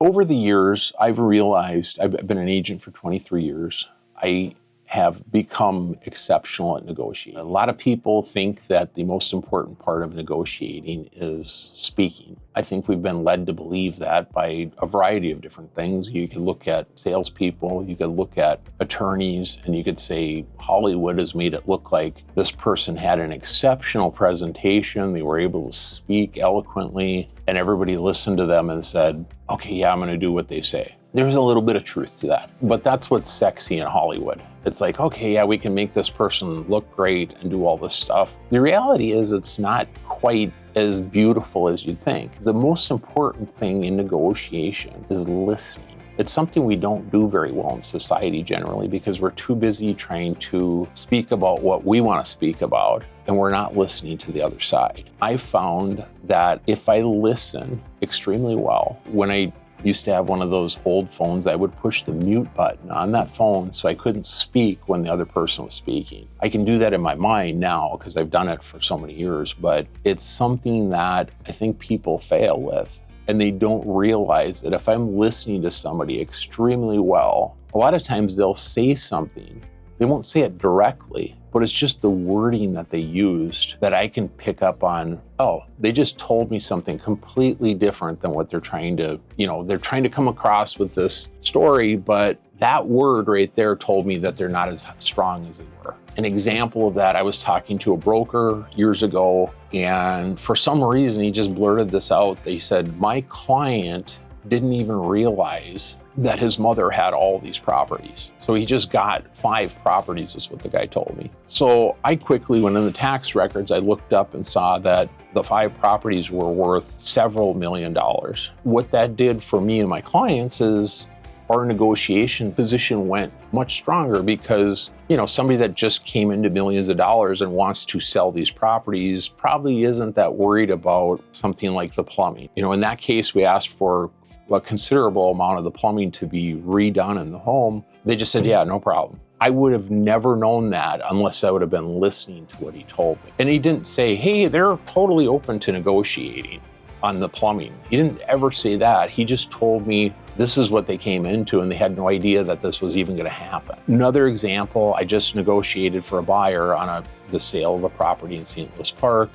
Over the years, I've realized, I've been an agent for 23 years. I have become exceptional at negotiating. A lot of people think that the most important part of negotiating is speaking. I think we've been led to believe that by a variety of different things. You could look at salespeople, you could look at attorneys, and you could say Hollywood has made it look like this person had an exceptional presentation, they were able to speak eloquently, and everybody listened to them and said, okay, yeah, I'm gonna do what they say. There's a little bit of truth to that, but that's what's sexy in Hollywood. It's like, okay, yeah, we can make this person look great and do all this stuff. The reality is it's not quite as beautiful as you'd think. The most important thing in negotiation is listening. It's something we don't do very well in society generally because we're too busy trying to speak about what we want to speak about and we're not listening to the other side. I found that if I listen extremely well, when I used to have one of those old phones, I would push the mute button on that phone so I couldn't speak when the other person was speaking. I can do that in my mind now because I've done it for so many years, but it's something that I think people fail with. And they don't realize that if I'm listening to somebody extremely well, a lot of times they'll say something. They won't say it directly, but it's just the wording that they used that I can pick up on, oh, they just told me something completely different than what they're trying to, they're trying to come across with this story, but that word right there told me that they're not as strong as they were. An example of that, I was talking to a broker years ago, and for some reason, he just blurted this out. They said, my client didn't even realize that his mother had all these properties. So he just got 5 properties is what the guy told me. So I quickly went in the tax records, I looked up and saw that the 5 properties were worth several $1 million. What that did for me and my clients is our negotiation position went much stronger because, somebody that just came into millions of dollars and wants to sell these properties probably isn't that worried about something like the plumbing. In that case, we asked for a considerable amount of the plumbing to be redone in the home. They just said, yeah, no problem. I would have never known that unless I would have been listening to what he told me. And he didn't say, hey, they're totally open to negotiating on the plumbing. He didn't ever say that. He just told me this is what they came into and they had no idea that this was even gonna happen. Another example, I just negotiated for a buyer on the sale of a property in St. Louis Park,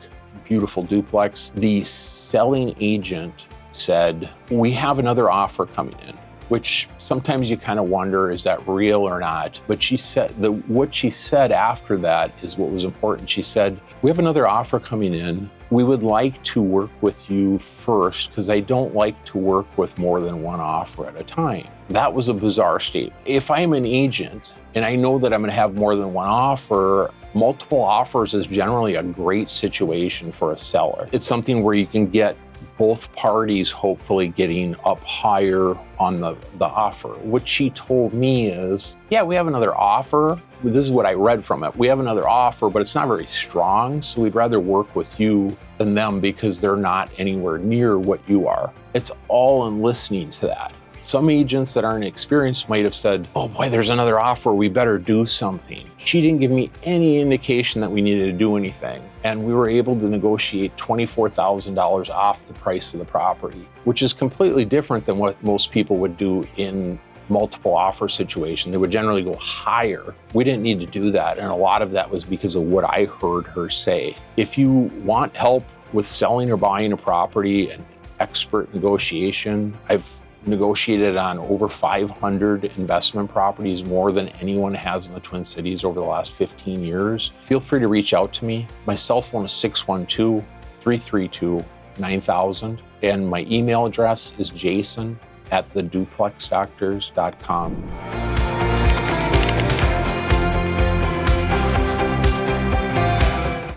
beautiful duplex. The selling agent said, we have another offer coming in, which sometimes you kind of wonder, is that real or not? But she said, what she said after that is what was important. She said, we have another offer coming in. We would like to work with you first because I don't like to work with more than one offer at a time. That was a bizarre statement. If I'm an agent and I know that I'm gonna have more than one offer, multiple offers is generally a great situation for a seller. It's something where you can get both parties hopefully getting up higher on the offer. What she told me is, yeah, we have another offer. This is what I read from it. We have another offer, but it's not very strong, so we'd rather work with you than them because they're not anywhere near what you are. It's all in listening to that. Some agents that aren't experienced might have said, oh boy, there's another offer, we better do something. She didn't give me any indication that we needed to do anything. And we were able to negotiate $24,000 off the price of the property, which is completely different than what most people would do in multiple offer situation. They would generally go higher. We didn't need to do that. And a lot of that was because of what I heard her say. If you want help with selling or buying a property and expert negotiation, I've negotiated on over 500 investment properties, more than anyone has in the Twin Cities over the last 15 years. Feel free to reach out to me. My cell phone is 612-332-9000, and my email address is jason@theduplexdoctors.com.